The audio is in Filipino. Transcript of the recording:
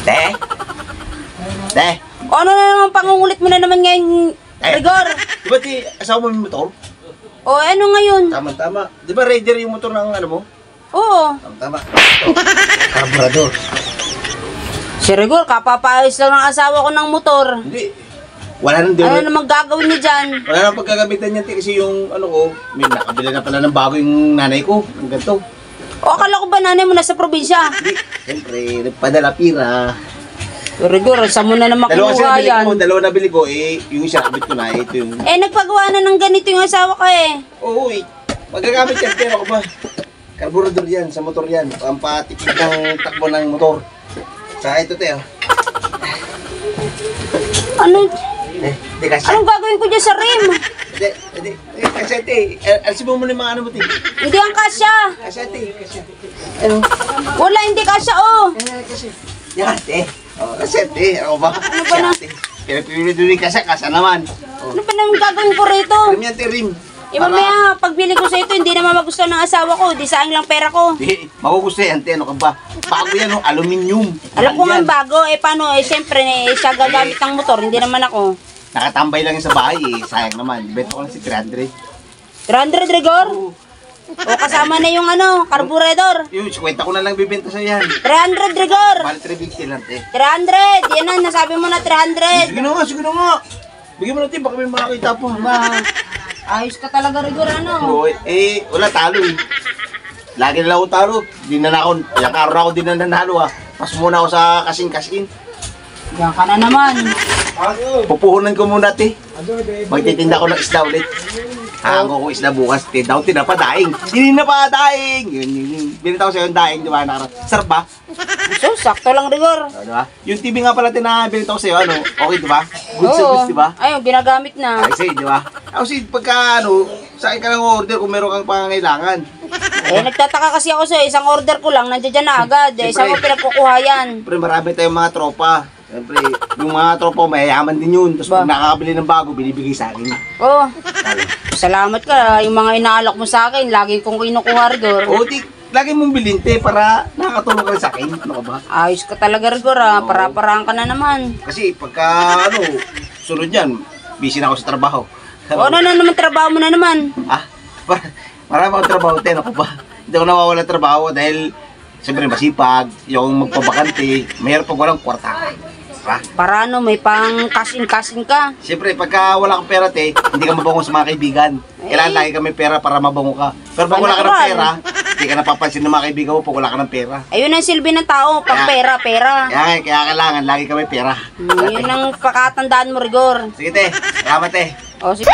Te. Ano na naman pangungulit mo na naman ngayon, Rigor? Di ba asawa mo yung motor? O ano ngayon? Tama. Di ba Raider yung motor ng ano mo? Oo. Tama. Ito, carburetor. Si Rigor, kapapaayos lang ng asawa ko ng motor. Hindi. Wala nang Ano naman gagawin niya dyan? Wala nang pagkagamitan niya kasi yung ano ko, may nakabila na pala ng bago yung nanay ko. Ang ganito. O akala ko ba nanay mo nasa probinsya? Hindi. Siyempre, nagpadala pira. Si Rigor, saan mo na naman kuha yan? Dalawa nabili ko, yung isa nakabit ko na, ito yung... Nagpagawa na ng ganito yung asawa ko Oo magagamit yan, pero ako ba? Carburetor yan, sa motor yan. Pampatipid ng takbo ng motor. Sa ito, Teo. Ano? Hindi kasi. Anong gagawin ko dyan sa rim? Hindi. Kasi, Te. Alisin mo muna yung mga ano mo, Te. Hindi ang kasya. Kasi, Te. Kasi. Wala, hindi kasya, Kasi. Yan, Te. Kasi, Te. Ako ba? Ano ba na? Pinapili doon yung kasa naman. Ano pa naman gagawin ko rito? Rim yan, Te, rim. Mamaya, pagbili ko sa ito, hindi naman magustuhan ng asawa ko. Di sayang lang pera ko. Hindi, magugusto yan, Te. Ano ka ba? Bago yan, aluminium. Alam ko nga bago, paano, siyempre, siya gagamit ng motor, hindi naman ako. Nakatambay lang yung sa bahay, sayang naman. Bento ko lang si 300. 300, Rigor? O kasama na yung carburetor. Yung 50 ko na lang bibenta sa yan. 300, Rigor? Bali 350 lang, Te. 300, yan na, nasabi mo na 300. Sige na nga. Bigyan mo natin, baka may makakita po. Ayos ka talaga, Rigor, Oo, wala talo eh. Lagi na lang ako talo. Di na ako, yung araw ako di na nanalo ha. Pas muna ako sa kasing-kasing. Yan ka na naman. Pupuhunan ko muna, Te. Magtitinda ko ng isda ulit. Hango ko isda bukas, Te. Daw tinapadaing. Tinapadaing! Yun. Binita ko sa'yo yung daing, di ba? Sarap ba? So, sakto lang, Rigor. Diba? Yung TV nga pala, Te, na binita ko sa'yo, okay, di ba? Good service, di ba? Ayun, ginagamit na. Ay, say, di ba? Kasi pagka, sa akin ka lang order kung meron kang pangangailangan. Nagtataka kasi ako sa isang order ko lang, nandiyan na agad. Isang ko pinagkukuha yan. Siyempre, marami tayong mga tropa. Siyempre, yung mga tropa, mayayaman din yun. Tapos pag nakakabili ng bago, binibigay sa akin. Oo. Salamat ka. Yung mga inaalok mo sa akin, lagi kong kinukuha, Rigor. Oo, lagi mong bilhin, Te, para nakakatulong ka rin sa akin. Ano ka ba? Ayos ka talaga, Rigor, para-paraan ka na naman. Kasi pagka, sunod yan, busy na ako sa trabaho. Ano na naman trabaho mo na naman? Marami akong trabaho, Te, ano ka ba? Hindi ako nawawala trabaho dahil siyempre masipag, yung magpabakante, mahirap pag walang kwarta. Para may pang kasin-kasin ka. Siyempre, pagka wala kang pera, Te, hindi ka mabango sa mga kaibigan. Kailangan lagi ka may pera para mabango ka. Pero pag wala ka ng pera, hindi ka napapansin ng mga kaibigan mo pag wala ka ng pera. Ayun ang silbi ng tao, pag pera. Kaya kailangan, lagi ka may pera. Yun ang pakatandaan mo, Rigor. Sige, Te. Salamat, Te. O, sige.